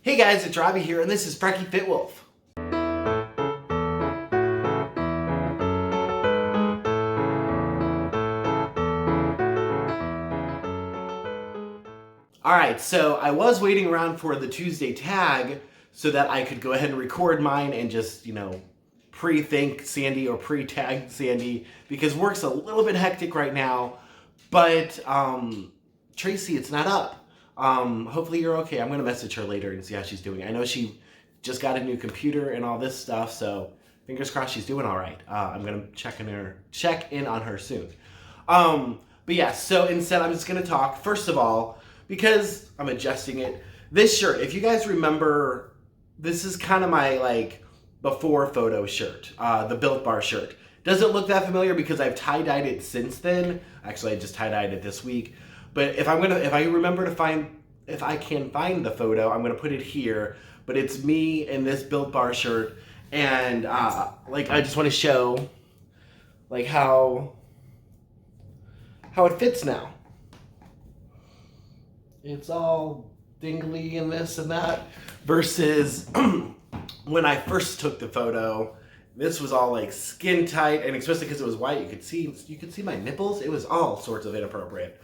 Hey guys, it's Robbie here, and this is FrekiFitWolf. Alright, so I was waiting around for the Tuesday tag so that I could go ahead and record mine and just, pre-think Sandy or pre-tag Sandy, because work's a little bit hectic right now, but Tracy, it's not up. Hopefully you're okay. I'm going to message her later and see how she's doing. I know she just got a new computer and all this stuff, so fingers crossed she's doing all right. I'm going to check in on her soon. But yeah, so instead I'm just going to talk, first of all, because I'm adjusting it. This shirt, if you guys remember, this is kind of my before photo shirt, the Built Bar shirt. Doesn't look that familiar because I've tie-dyed it since then. Actually, I just tie-dyed it this week. But if I can find the photo, I'm gonna put it here. But it's me in this Built Bar shirt, and I just want to show how it fits now. It's all dingly and this and that, versus when I first took the photo. This was all skin tight, and especially because it was white, you could see my nipples. It was all sorts of inappropriate.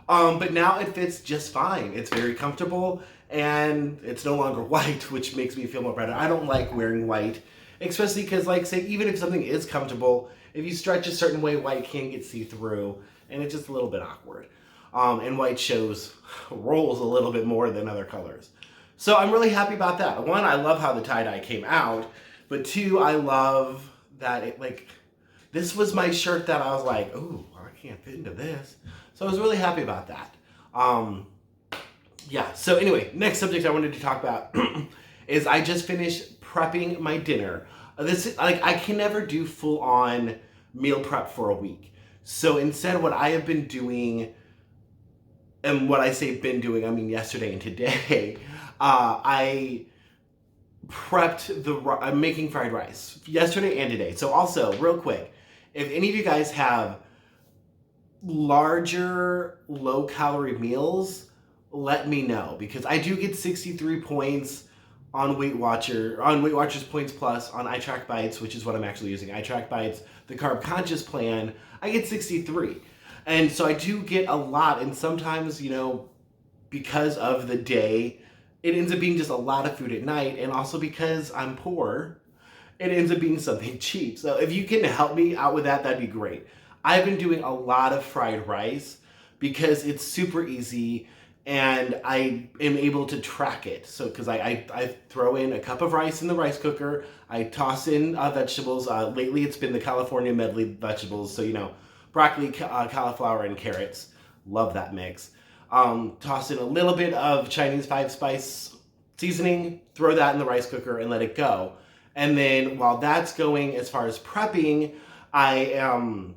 But now it fits just fine. It's very comfortable, and it's no longer white, which makes me feel more better. I don't like wearing white, especially because, say, even if something is comfortable, if you stretch a certain way, white can get see-through, and it's just a little bit awkward. And white rolls a little bit more than other colors. So I'm really happy about that. One, I love how the tie-dye came out, but two, I love that this was my shirt that I was like, ooh, I can't fit into this. So I was really happy about that. Yeah, so anyway, next subject I wanted to talk about is I just finished prepping my dinner. I can never do full-on meal prep for a week. So instead, what I have been doing, and what I say been doing, I mean yesterday and today, I'm making fried rice yesterday and today. So also, real quick, if any of you guys have larger low-calorie meals, let me know, because I do get 63 points on Weight Watchers Points Plus on iTrackBites, which is what I'm actually using. iTrackBites, the Carb Conscious plan, I get 63. And so I do get a lot, and sometimes, because of the day, it ends up being just a lot of food at night, and also because I'm poor, it ends up being something cheap. So if you can help me out with that, that'd be great. I've been doing a lot of fried rice because it's super easy, and I am able to track it. So because I throw in a cup of rice in the rice cooker, I toss in vegetables. Lately it's been the California medley vegetables, so broccoli, cauliflower, and carrots. Love that mix. Toss in a little bit of Chinese 5-spice seasoning, throw that in the rice cooker and let it go. And then while that's going, as far as prepping, I am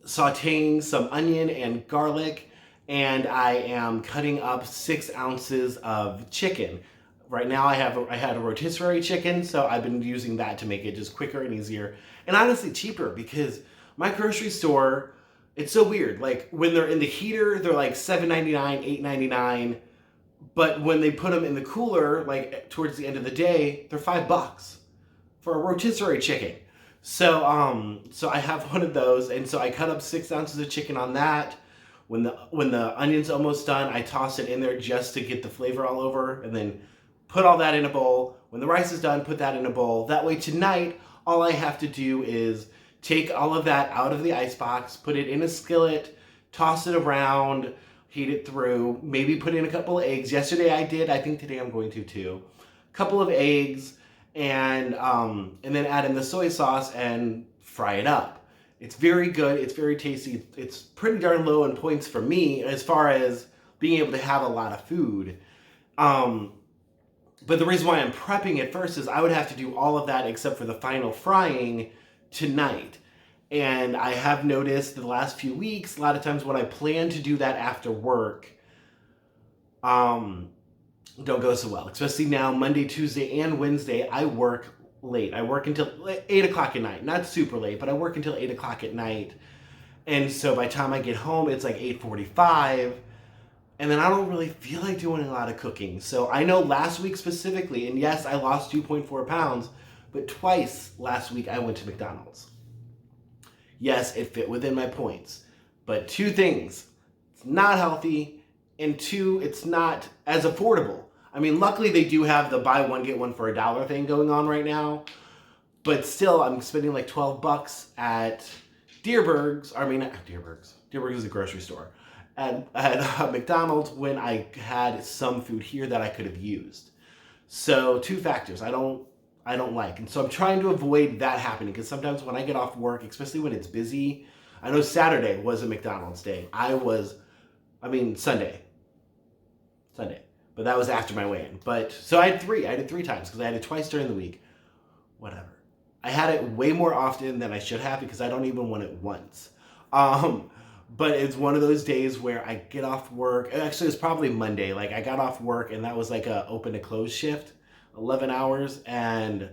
sauteing some onion and garlic, and I am cutting up 6 ounces of chicken. Right now I had a rotisserie chicken, so I've been using that to make it just quicker and easier, and honestly cheaper, because my grocery store, it's so weird. When they're in the heater, they're $7.99, $8.99, but when they put them in the cooler, towards the end of the day, they're $5 for a rotisserie chicken. So I have one of those, and so I cut up 6 ounces of chicken on that. When the onion's almost done, I toss it in there just to get the flavor all over, and then put all that in a bowl. When the rice is done, put that in a bowl. That way tonight, all I have to do is take all of that out of the icebox, put it in a skillet, toss it around, heat it through, maybe put in a couple of eggs. Yesterday I did, I think today I'm going to too. A couple of eggs, and then add in the soy sauce and fry it up. It's very good, it's very tasty. It's pretty darn low in points for me as far as being able to have a lot of food. But the reason why I'm prepping it first is I would have to do all of that except for the final frying tonight. And I have noticed the last few weeks, a lot of times when I plan to do that after work, don't go so well. Especially now, Monday, Tuesday, and Wednesday, I work late. I work until 8 o'clock at night. Not super late, but I work until 8 o'clock at night. And so by the time I get home, it's 8:45. And then I don't really feel like doing a lot of cooking. So I know last week specifically, and yes, I lost 2.4 pounds, but twice last week I went to McDonald's. Yes, it fit within my points. But two things: it's not healthy, and two, it's not as affordable. I mean, luckily they do have the buy one, get one for $1 thing going on right now. But still, I'm spending like $12 at Deerberg's. I mean, not Deerberg's. Deerberg's is a grocery store. At McDonald's when I had some food here that I could have used. So two factors I don't like. And so I'm trying to avoid that happening, because sometimes when I get off work, especially when it's busy, I know Saturday was a McDonald's day. Sunday. But that was after my weigh-in. But so I did it 3 times, because I had it twice during the week. Whatever. I had it way more often than I should have, because I don't even want it once. But it's one of those days where I get off work. Actually, it's probably Monday. Like, I got off work, and that was like a open to close shift, 11 hours, and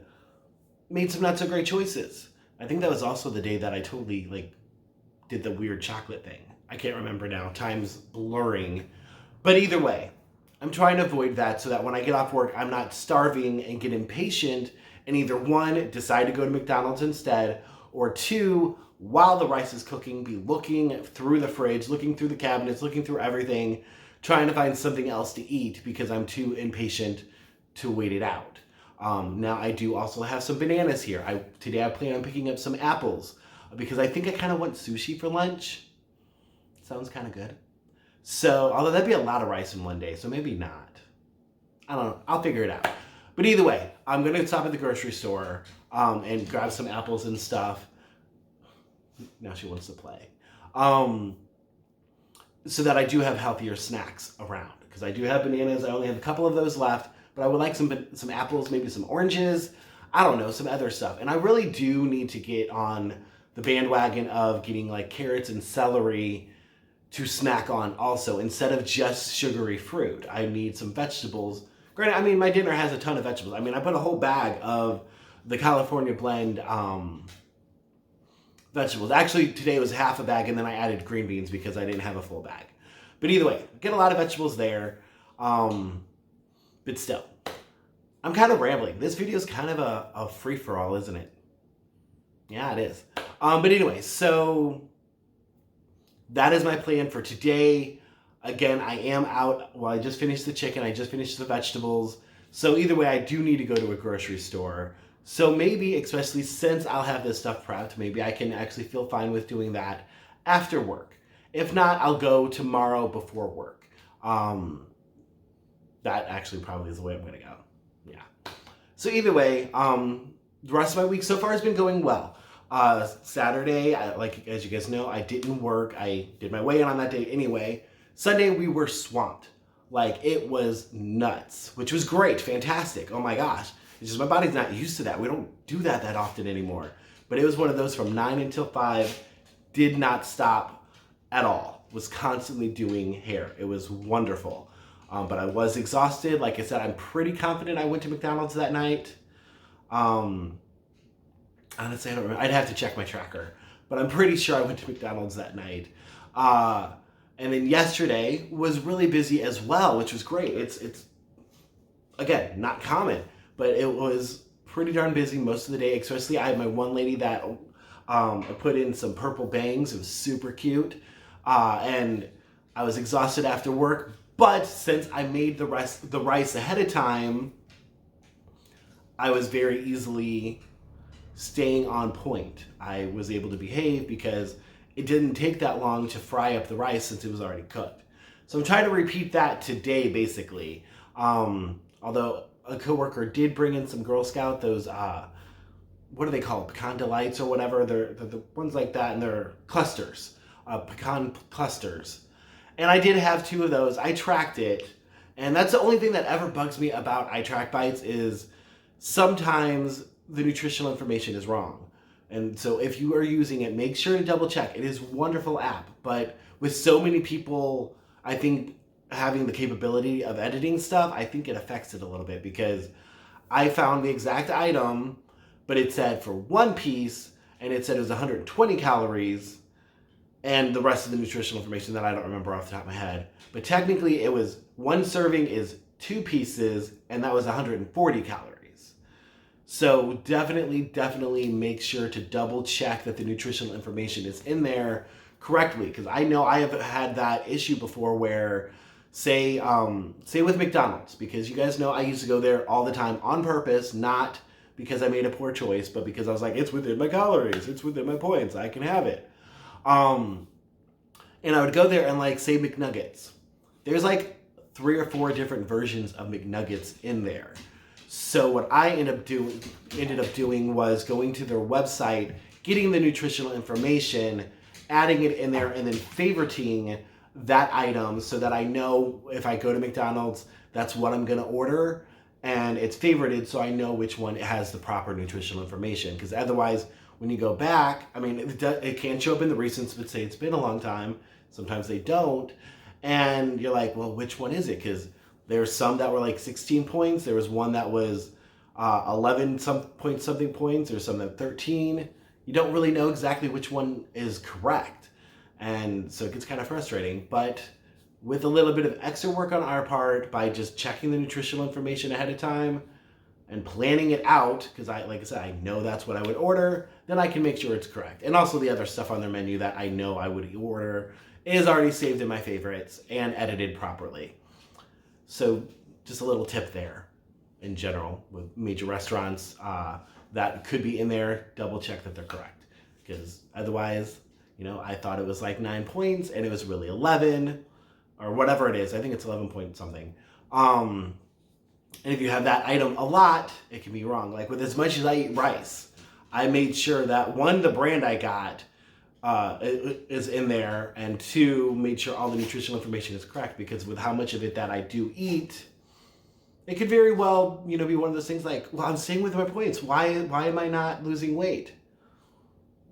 made some not so great choices. I think that was also the day that I totally did the weird chocolate thing. I can't remember now. Time's blurring. But either way, I'm trying to avoid that so that when I get off work, I'm not starving and get impatient and either one, decide to go to McDonald's instead, or two, while the rice is cooking, be looking through the fridge, looking through the cabinets, looking through everything, trying to find something else to eat because I'm too impatient to wait it out. Now I do also have some bananas here. Today I plan on picking up some apples because I think I kind of want sushi for lunch. Sounds kind of good. So, although that'd be a lot of rice in one day, so maybe not. I don't know. I'll figure it out. But either way, I'm going to stop at the grocery store and grab some apples and stuff. Now she wants to play. So that I do have healthier snacks around. Because I do have bananas. I only have a couple of those left. But I would like some apples, maybe some oranges. I don't know, some other stuff. And I really do need to get on the bandwagon of getting like carrots and celery to snack on also, instead of just sugary fruit. I need some vegetables. Granted, I mean, my dinner has a ton of vegetables. I mean, I put a whole bag of the California blend vegetables. Actually, today was half a bag, and then I added green beans because I didn't have a full bag. But either way, get a lot of vegetables there. But still, I'm kind of rambling. This video is kind of a free-for-all, isn't it? Yeah, it is. But anyway, so that is my plan for today. Again, I am out. Well, I just finished the chicken. I just finished the vegetables. So either way, I do need to go to a grocery store. So maybe, especially since I'll have this stuff prepped, maybe I can actually feel fine with doing that after work. If not, I'll go tomorrow before work. That actually probably is the way I'm going to go. Yeah. So either way, the rest of my week so far has been going well. Saturday, as you guys know, I didn't work. I did my weigh-in on that day anyway. Sunday, we were swamped. Like, it was nuts, which was great, fantastic. Oh my gosh. It's just my body's not used to that. We don't do that often anymore. But it was one of those from 9 until 5, did not stop at all. Was constantly doing hair. It was wonderful. But I was exhausted. Like I said, I'm pretty confident I went to McDonald's that night. Honestly, I don't remember. I'd have to check my tracker. But I'm pretty sure I went to McDonald's that night. And then yesterday was really busy as well, which was great. It's again, not common, but it was pretty darn busy most of the day. Especially, I had my one lady that I put in some purple bangs. It was super cute. And I was exhausted after work. But since I made the rice ahead of time, I was very easily staying on point. I was able to behave because it didn't take that long to fry up the rice since it was already cooked. So I'm trying to repeat that today, basically. Although a coworker did bring in some Girl Scout, those, what are they called? Pecan Delights or whatever. They're the ones like that, and they're clusters, pecan clusters. And I did have 2 of those. I tracked it. And that's the only thing that ever bugs me about iTrackBites is sometimes the nutritional information is wrong. And so if you are using it, make sure to double check. It is a wonderful app. But with so many people, I think, having the capability of editing stuff, I think it affects it a little bit, because I found the exact item, but it said for 1 piece, and it said it was 120 calories. and the rest of the nutritional information that I don't remember off the top of my head. But technically it was 1 serving is 2 pieces, and that was 140 calories. So definitely make sure to double check that the nutritional information is in there correctly, because I know I have had that issue before where say with McDonald's, because you guys know I used to go there all the time on purpose, not because I made a poor choice, but because I was like, it's within my calories, it's within my points, I can have it. And I would go there and like say McNuggets. There's like 3 or 4 different versions of McNuggets in there. So what I ended up doing was going to their website, getting the nutritional information, adding it in there, and then favoriting that item so that I know if I go to McDonald's, that's what I'm gonna order, and it's favorited so I know which one has the proper nutritional information. Because otherwise, when you go back, I mean, it can show up in the recents, but say it's been a long time. Sometimes they don't, and you're like, well, which one is it? Because there's some that were like 16 points. There was one that was 11 something points. There's some that 13. You don't really know exactly which one is correct. And so it gets kind of frustrating. But with a little bit of extra work on our part, by just checking the nutritional information ahead of time and planning it out, because like I said, I know that's what I would order, then I can make sure it's correct. And also the other stuff on their menu that I know I would order is already saved in my favorites and edited properly. So just a little tip there in general with major restaurants that could be in there, double check that they're correct. Because otherwise, you know, I thought it was like 9 points and it was really 11 or whatever it is. I think it's 11 point something. And if you have that item a lot, it can be wrong. Like with as much as I eat rice, I made sure that 1, the brand I got is in there, and 2, made sure all the nutritional information is correct, because with how much of it that I do eat, it could very well, you know, be one of those things like, well, I'm staying with my points. Why am I not losing weight?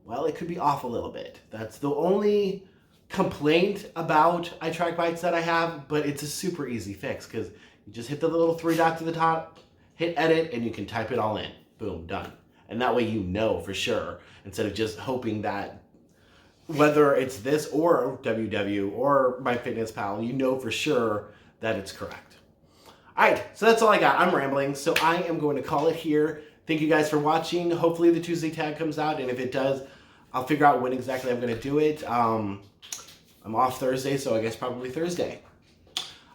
Well, it could be off a little bit. That's the only complaint about iTrackBites that I have, but it's a super easy fix, because you just hit the little 3 dots at the top, hit edit, and you can type it all in. Boom, done. And that way you know for sure, instead of just hoping that whether it's this or WW or MyFitnessPal, you know for sure that it's correct. All right, so that's all I got. I'm rambling, so I am going to call it here. Thank you guys for watching. Hopefully the Tuesday tag comes out, and if it does, I'll figure out when exactly I'm going to do it. I'm off Thursday, so I guess probably Thursday.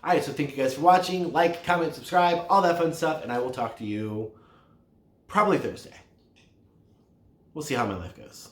All right, so thank you guys for watching. Like, comment, subscribe, all that fun stuff, and I will talk to you probably Thursday. We'll see how my life goes.